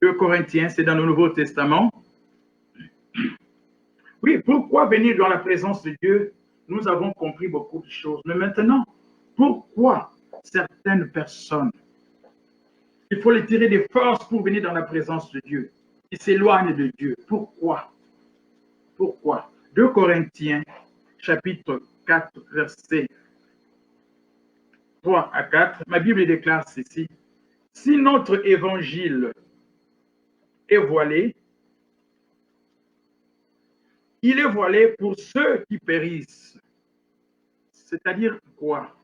2 Corinthiens, c'est dans le Nouveau Testament. Oui, pourquoi venir dans la présence de Dieu? Nous avons compris beaucoup de choses. Mais maintenant, pourquoi certaines personnes, il faut les tirer des forces pour venir dans la présence de Dieu, ils s'éloignent de Dieu? Pourquoi? Pourquoi? 2 Corinthiens, chapitre 4, versets 3 à 4, ma Bible déclare ceci. Si notre évangile est voilé, il est voilé pour ceux qui périssent. C'est-à-dire quoi?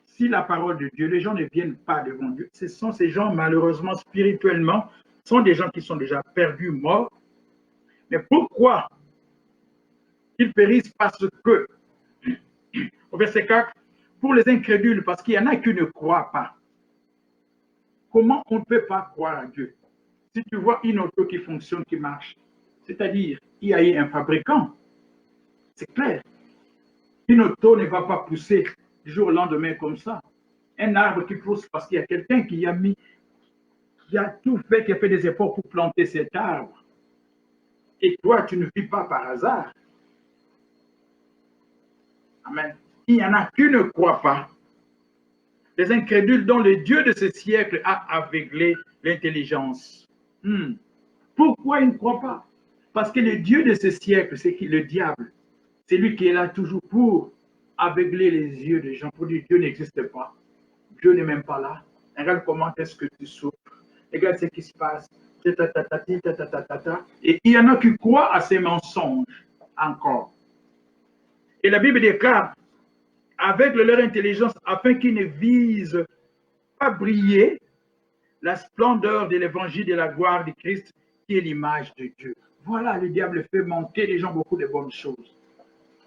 Si la parole de Dieu, les gens ne viennent pas devant Dieu, ce sont ces gens, malheureusement, spirituellement, sont des gens qui sont déjà perdus, morts. Mais pourquoi ils périssent? Parce que, au verset 4, pour les incrédules, parce qu'il y en a qui ne croient pas. Comment on ne peut pas croire à Dieu? Si tu vois une auto qui fonctionne, qui marche, c'est-à-dire, il y a eu un fabricant, c'est clair. Une auto ne va pas pousser du jour au lendemain comme ça. Un arbre qui pousse parce qu'il y a quelqu'un qui a mis, qui a tout fait, qui a fait des efforts pour planter cet arbre. Et toi, tu ne vis pas par hasard. Amen. Il y en a qui ne croient pas. Les incrédules dont le Dieu de ce siècle a aveuglé l'intelligence. Pourquoi ils ne croient pas? Parce que le Dieu de ce siècle, c'est qui? Le diable. C'est lui qui est là toujours pour aveugler les yeux des gens, pour dire Dieu n'existe pas. Dieu n'est même pas là. Regarde comment est-ce que tu souffres. Regarde ce qui se passe. Et il y en a qui croient à ces mensonges encore. Et la Bible déclare, avec leur intelligence, afin qu'ils ne visent pas briller la splendeur de l'évangile de la gloire de Christ, qui est l'image de Dieu. Voilà, le diable fait manquer les gens beaucoup de bonnes choses.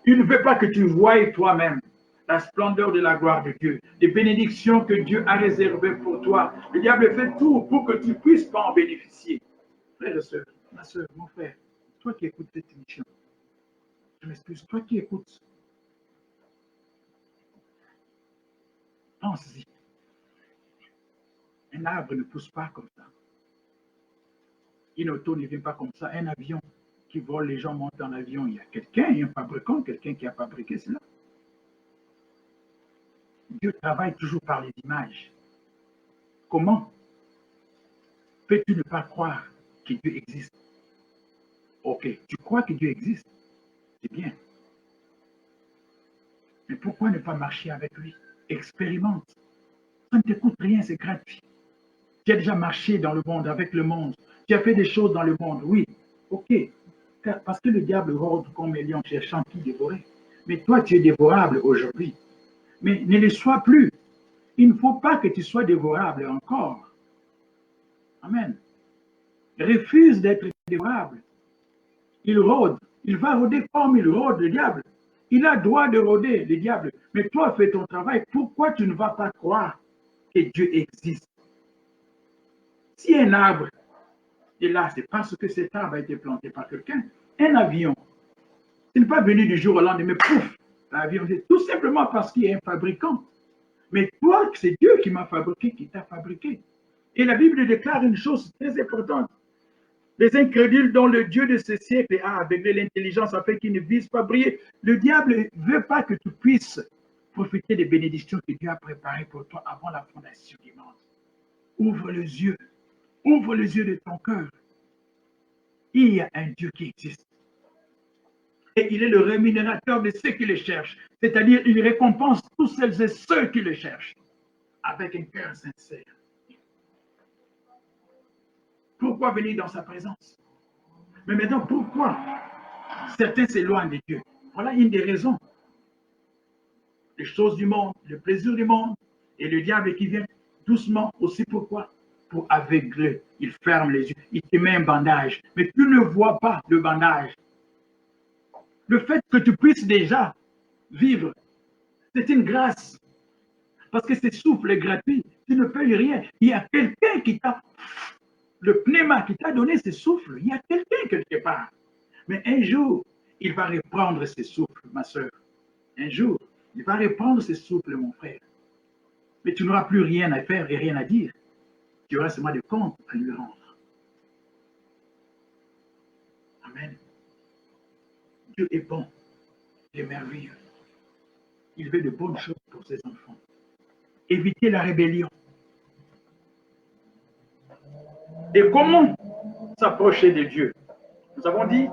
Il ne veut pas que tu voies toi-même la splendeur de la gloire de Dieu, les bénédictions que Dieu a réservées pour toi. Le diable fait tout pour que tu ne puisses pas en bénéficier. Frère et soeur, ma soeur, mon frère, toi qui écoutes cette émission, je m'excuse, toi qui écoutes, pense-y. Un arbre ne pousse pas comme ça. Une auto ne vient pas comme ça. Un avion qui vole, les gens montent dans l'avion. Il y a quelqu'un, un fabricant, quelqu'un qui a fabriqué cela. Dieu travaille toujours par les images. Comment peux-tu ne pas croire que Dieu existe? Ok, tu crois que Dieu existe, c'est bien. Mais pourquoi ne pas marcher avec lui? Expérimente. Ça ne te coûte rien, c'est gratuit. Tu as déjà marché dans le monde, avec le monde. Tu as fait des choses dans le monde, oui. Ok, parce que le diable rôde comme un lion cherchant qui dévorer. Mais toi, tu es dévorable aujourd'hui. Mais ne le sois plus. Il ne faut pas que tu sois dévorable encore. Amen. Refuse d'être dévorable. Il rôde. Il va rôder comme il rôde, le diable. Il a droit de rôder, le diable. Mais toi, fais ton travail. Pourquoi tu ne vas pas croire que Dieu existe? Si un arbre est là, c'est parce que cet arbre a été planté par quelqu'un. Un avion, il n'est pas venu du jour au lendemain, pouf, l'avion, c'est tout simplement parce qu'il y a un fabricant. Mais toi, c'est Dieu qui m'a fabriqué, qui t'a fabriqué. Et la Bible déclare une chose très importante. Les incrédules dont le Dieu de ce siècle a aveuglé l'intelligence afin qu'ils ne visent pas briller. Le diable ne veut pas que tu puisses profiter des bénédictions que Dieu a préparées pour toi avant la fondation du monde. Ouvre les yeux. Ouvre les yeux de ton cœur. Il y a un Dieu qui existe. Et il est le rémunérateur de ceux qui le cherchent. C'est-à-dire, il récompense tous celles et ceux qui le cherchent avec un cœur sincère. Pourquoi venir dans sa présence? Mais maintenant, pourquoi certains s'éloignent de Dieu? Voilà une des raisons. Les choses du monde, le plaisir du monde, et le diable qui vient doucement aussi. Pourquoi? Pour aveugler. Il ferme les yeux, il te met un bandage, mais tu ne vois pas le bandage. Le fait que tu puisses déjà vivre, c'est une grâce. Parce que ce souffle est gratuit. Tu ne payes rien. Il y a quelqu'un qui t'a, le pneuma qui t'a donné ce souffle. Il y a quelqu'un quelque part. Mais un jour, il va reprendre ce souffle, ma soeur. Un jour, il va reprendre ce souffle, mon frère. Mais tu n'auras plus rien à faire et rien à dire. Tu auras seulement des comptes à lui rendre. Amen. Dieu est bon, il est merveilleux. Il veut de bonnes choses pour ses enfants. Éviter la rébellion. Et comment s'approcher de Dieu? Nous avons dit,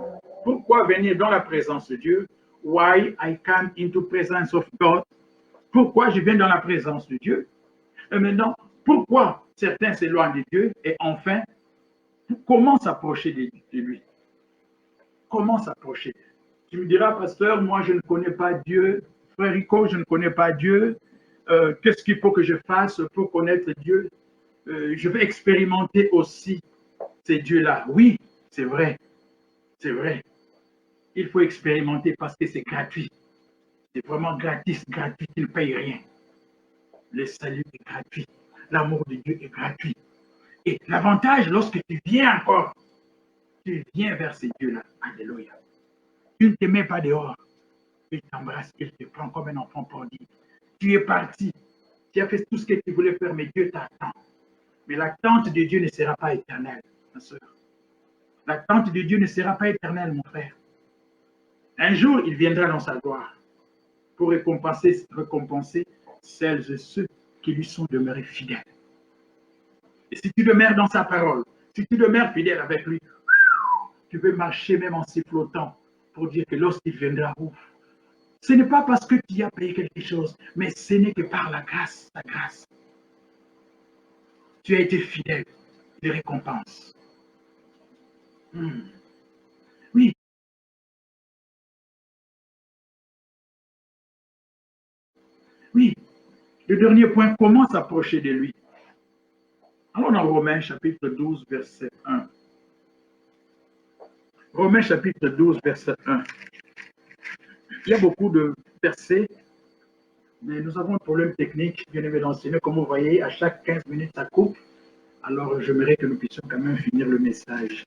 pourquoi venir dans la présence de Dieu? why I come into presence of God. Pourquoi je viens dans la présence de Dieu. Et maintenant, pourquoi certains s'éloignent de Dieu. Et enfin, comment s'approcher de lui. Comment s'approcher. Tu me diras, pasteur, moi je ne connais pas Dieu. Frère Rico, je ne connais pas Dieu. Qu'est-ce qu'il faut que je fasse pour connaître Dieu? Je vais expérimenter aussi ces dieux-là. Oui, c'est vrai. C'est vrai. Il faut expérimenter parce que c'est gratuit. C'est vraiment gratis, gratuit, il ne paye rien. Le salut est gratuit. L'amour de Dieu est gratuit. Et l'avantage, lorsque tu viens encore, tu viens vers ces dieux-là. Alléluia. Tu ne te mets pas dehors. Il t'embrasse, il te prend comme un enfant prodigue. Tu es parti. Tu as fait tout ce que tu voulais faire, mais Dieu t'attend. Mais l'attente de Dieu ne sera pas éternelle, ma soeur. L'attente de Dieu ne sera pas éternelle, mon frère. Un jour, il viendra dans sa gloire pour récompenser celles et ceux qui lui sont demeurés fidèles. Et si tu demeures dans sa parole, si tu demeures fidèle avec lui, tu peux marcher même en sifflotant pour dire que lorsqu'il viendra, ce n'est pas parce que tu as payé quelque chose, mais ce n'est que par la grâce, ta grâce. Tu as été fidèle, des récompenses. Oui. Oui. Le dernier point, comment s'approcher de lui? Allons dans Romains chapitre 12, verset 1. Romains chapitre 12, verset 1. Il y a beaucoup de versets, mais nous avons un problème technique. Bien aimé d'enseigner, comme vous voyez, à chaque 15 minutes, ça coupe. Alors, j'aimerais que nous puissions quand même finir le message.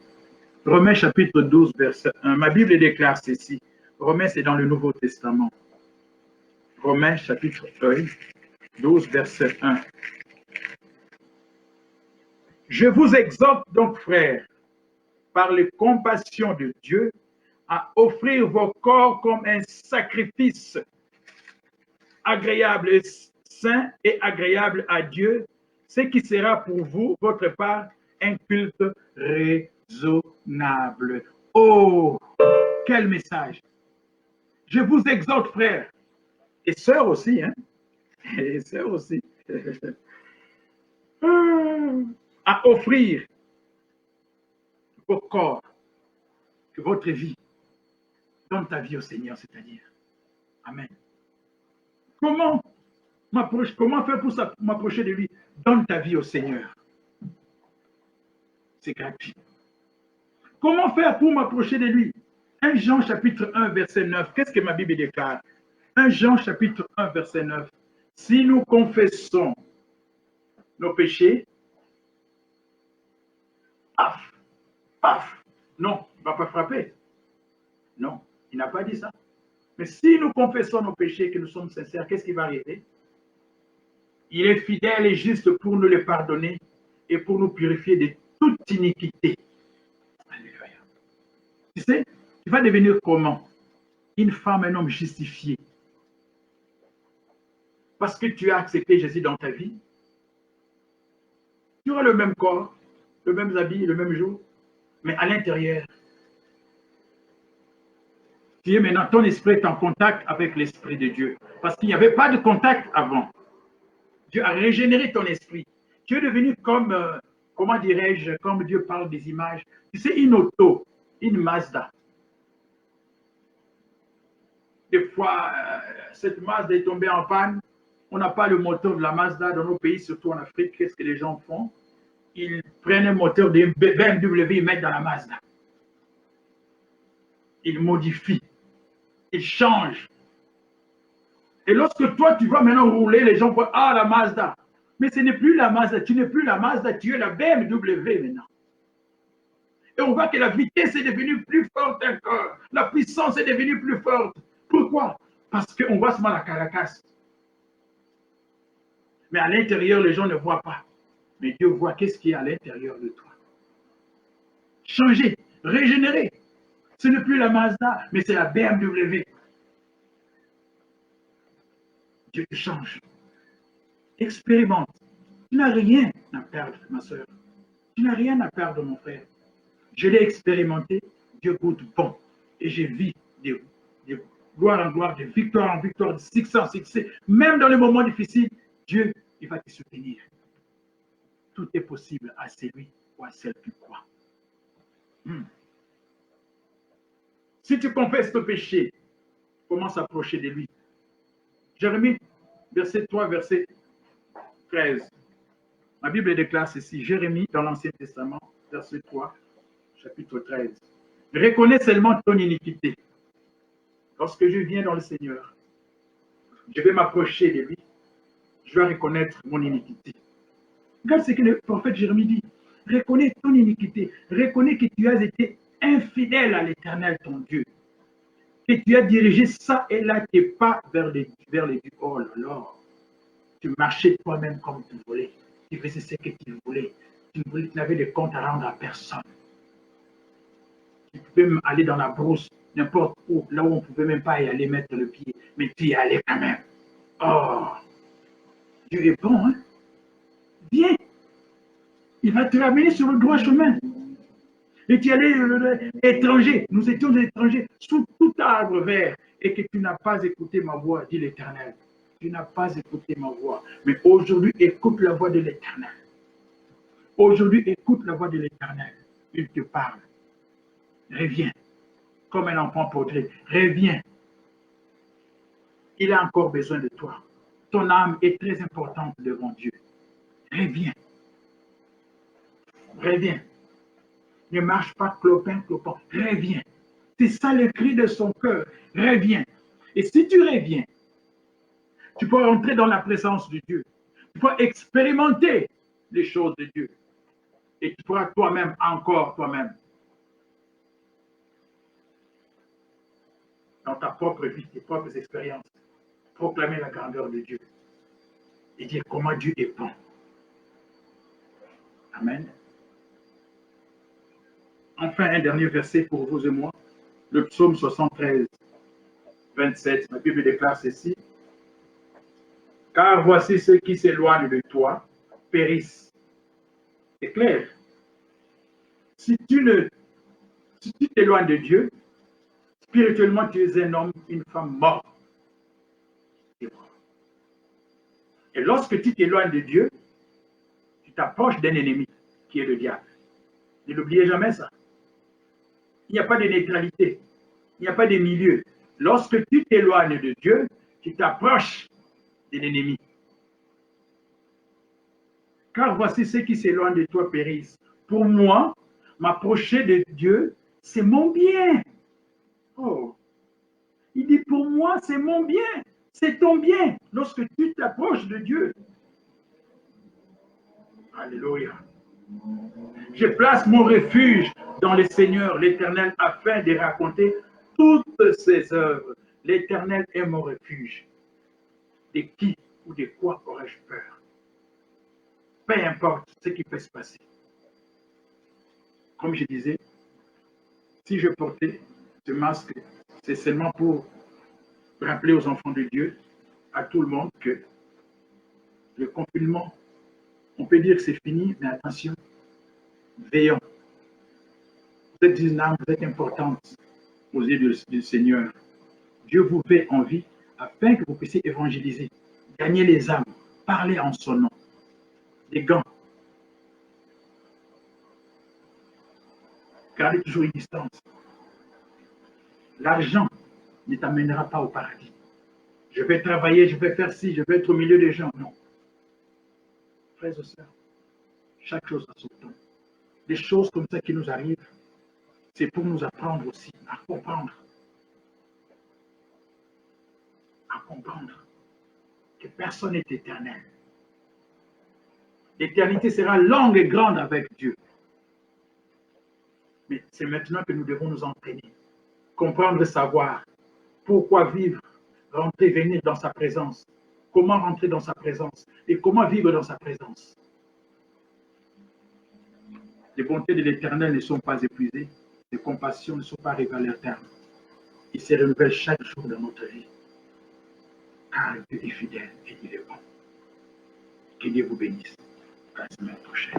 Romains chapitre 12, verset 1. Ma Bible déclare ceci. Romains, c'est dans le Nouveau Testament. Romains chapitre 12, verset 1. Je vous exhorte donc, frères, par les compassions de Dieu, à offrir vos corps comme un sacrifice agréable, saint et agréable à Dieu, ce qui sera pour vous, votre part, un culte raisonnable. Oh, quel message! Je vous exhorte, frères, et sœurs aussi, hein, et sœurs aussi, à offrir vos corps, votre vie, donne ta vie au Seigneur, c'est-à-dire. Amen. Comment faire pour m'approcher de lui? Donne ta vie au Seigneur. C'est gratuit. Comment faire pour m'approcher de lui? 1 Jean chapitre 1, verset 9. Qu'est-ce que ma Bible déclare? 1 Jean chapitre 1, verset 9. Si nous confessons nos péchés, paf, paf. Non, il ne va pas frapper. Non, il n'a pas dit ça. Mais si nous confessons nos péchés et que nous sommes sincères, qu'est-ce qui va arriver? Il est fidèle et juste pour nous les pardonner et pour nous purifier de toute iniquité. Alléluia. Tu sais, tu vas devenir comment? Une femme, un homme justifié. Parce que tu as accepté Jésus dans ta vie. Tu auras le même corps, le même habit, le même jour, mais à l'intérieur, tu es maintenant, ton esprit est en contact avec l'Esprit de Dieu. Parce qu'il n'y avait pas de contact avant. Dieu a régénéré ton esprit. Tu es devenu comme, comment dirais-je, comme Dieu parle des images. Tu sais, une auto, une Mazda. Des fois, cette Mazda est tombée en panne. On n'a pas le moteur de la Mazda dans nos pays, surtout en Afrique. Qu'est-ce que les gens font? Ils prennent un moteur de BMW, ils mettent dans la Mazda. Ils modifient. Ils changent. Et lorsque toi, tu vas maintenant rouler, les gens voient, ah, la Mazda. Mais ce n'est plus la Mazda. Tu n'es plus la Mazda, tu es la BMW maintenant. Et on voit que la vitesse est devenue plus forte encore. La puissance est devenue plus forte. Pourquoi? Parce qu'on voit seulement la caracasse. Mais à l'intérieur, les gens ne voient pas. Mais Dieu voit qu'est-ce qui est à l'intérieur de toi. Changer, régénérer. Ce n'est plus la Mazda, mais c'est la BMW. Dieu te change. Expérimente. Tu n'as rien à perdre, ma soeur. Tu n'as rien à perdre, mon frère. Je l'ai expérimenté. Dieu goûte bon. Et je vis gloire en gloire, de victoire en victoire, de succès en succès. Même dans les moments difficiles, Dieu, il va te soutenir. Tout est possible à celui ou à celle qui croit. Si tu confesses ton péché, commence à approcher de lui. Jérémie, verset 3, verset 13. La Bible déclare ceci, Jérémie, dans l'Ancien Testament, verset 3, chapitre 13. Reconnais seulement ton iniquité. Lorsque je viens dans le Seigneur, je vais m'approcher de lui, je vais reconnaître mon iniquité. Regarde ce que le prophète Jérémie dit. Reconnais ton iniquité. Reconnais que tu as été infidèle à l'Éternel, ton Dieu. Que tu as dirigé ça et là tes pas vers les dieux. Oh là là. Tu marchais toi-même comme tu voulais. Tu faisais ce que tu voulais. Tu n'avais de compte à rendre à personne. Tu pouvais même aller dans la brousse, n'importe où, là où on ne pouvait même pas y aller mettre le pied. Mais tu y allais quand même. Oh, Dieu est bon, hein? Viens. Il va te ramener sur le droit chemin. Et tu es allé étranger. Nous étions étrangers sous tout arbre vert. Et que tu n'as pas écouté ma voix, dit l'Éternel. Tu n'as pas écouté ma voix. Mais aujourd'hui, écoute la voix de l'Éternel. Aujourd'hui, écoute la voix de l'Éternel. Il te parle. Reviens. Comme un enfant poudré. Reviens. Il a encore besoin de toi. Ton âme est très importante devant Dieu. Reviens. Reviens. Ne marche pas clopin, clopin. Reviens. C'est ça le cri de son cœur. Reviens. Et si tu reviens, tu peux entrer dans la présence de Dieu. Tu peux expérimenter les choses de Dieu. Et tu pourras toi-même, encore toi-même, dans ta propre vie, tes propres expériences, proclamer la grandeur de Dieu et dire comment Dieu est bon. Amen. Enfin, un dernier verset pour vous et moi, le psaume 73, 27. La Bible déclare ceci. Car voici ceux qui s'éloignent de toi périssent. C'est clair. Si tu t'éloignes de Dieu, spirituellement, tu es un homme, une femme morte. Et lorsque tu t'éloignes de Dieu, tu t'approches d'un ennemi qui est le diable. Ne l'oubliez jamais ça. Il n'y a pas de neutralité. Il n'y a pas de milieu. Lorsque tu t'éloignes de Dieu, tu t'approches de l'ennemi. Car voici ceux qui s'éloignent de toi périssent. Pour moi, m'approcher de Dieu, c'est mon bien. Oh, il dit pour moi, c'est mon bien. C'est ton bien lorsque tu t'approches de Dieu. Alléluia. Je place mon refuge dans le Seigneur, l'Éternel, afin de raconter toutes ses œuvres. L'Éternel est mon refuge. De qui ou de quoi aurais-je peur? Peu importe ce qui peut se passer. Comme je disais, si je portais ce masque, c'est seulement pour rappeler aux enfants de Dieu, à tout le monde, que le confinement, on peut dire que c'est fini, mais attention, veillons. Vous êtes une âme, vous êtes importante aux yeux du Seigneur. Dieu vous fait en vie afin que vous puissiez évangéliser, gagner les âmes, parler en son nom. Les gants. Gardez toujours une distance. L'argent ne t'amènera pas au paradis. Je vais travailler, je vais faire ci, je vais être au milieu des gens. Non. Frères et sœurs, chaque chose a son temps. Des choses comme ça qui nous arrivent, c'est pour nous apprendre aussi à comprendre. À comprendre que personne n'est éternel. L'éternité sera longue et grande avec Dieu. Mais c'est maintenant que nous devons nous entraîner, comprendre et savoir pourquoi vivre, rentrer, venir dans sa présence, comment rentrer dans sa présence et comment vivre dans sa présence. Les bontés de l'Éternel ne sont pas épuisées, les compassions ne sont pas arrivées à leur terme. Ils se renouvellent chaque jour dans notre vie. Car Dieu est fidèle et il est bon. Que Dieu vous bénisse. À la semaine prochaine.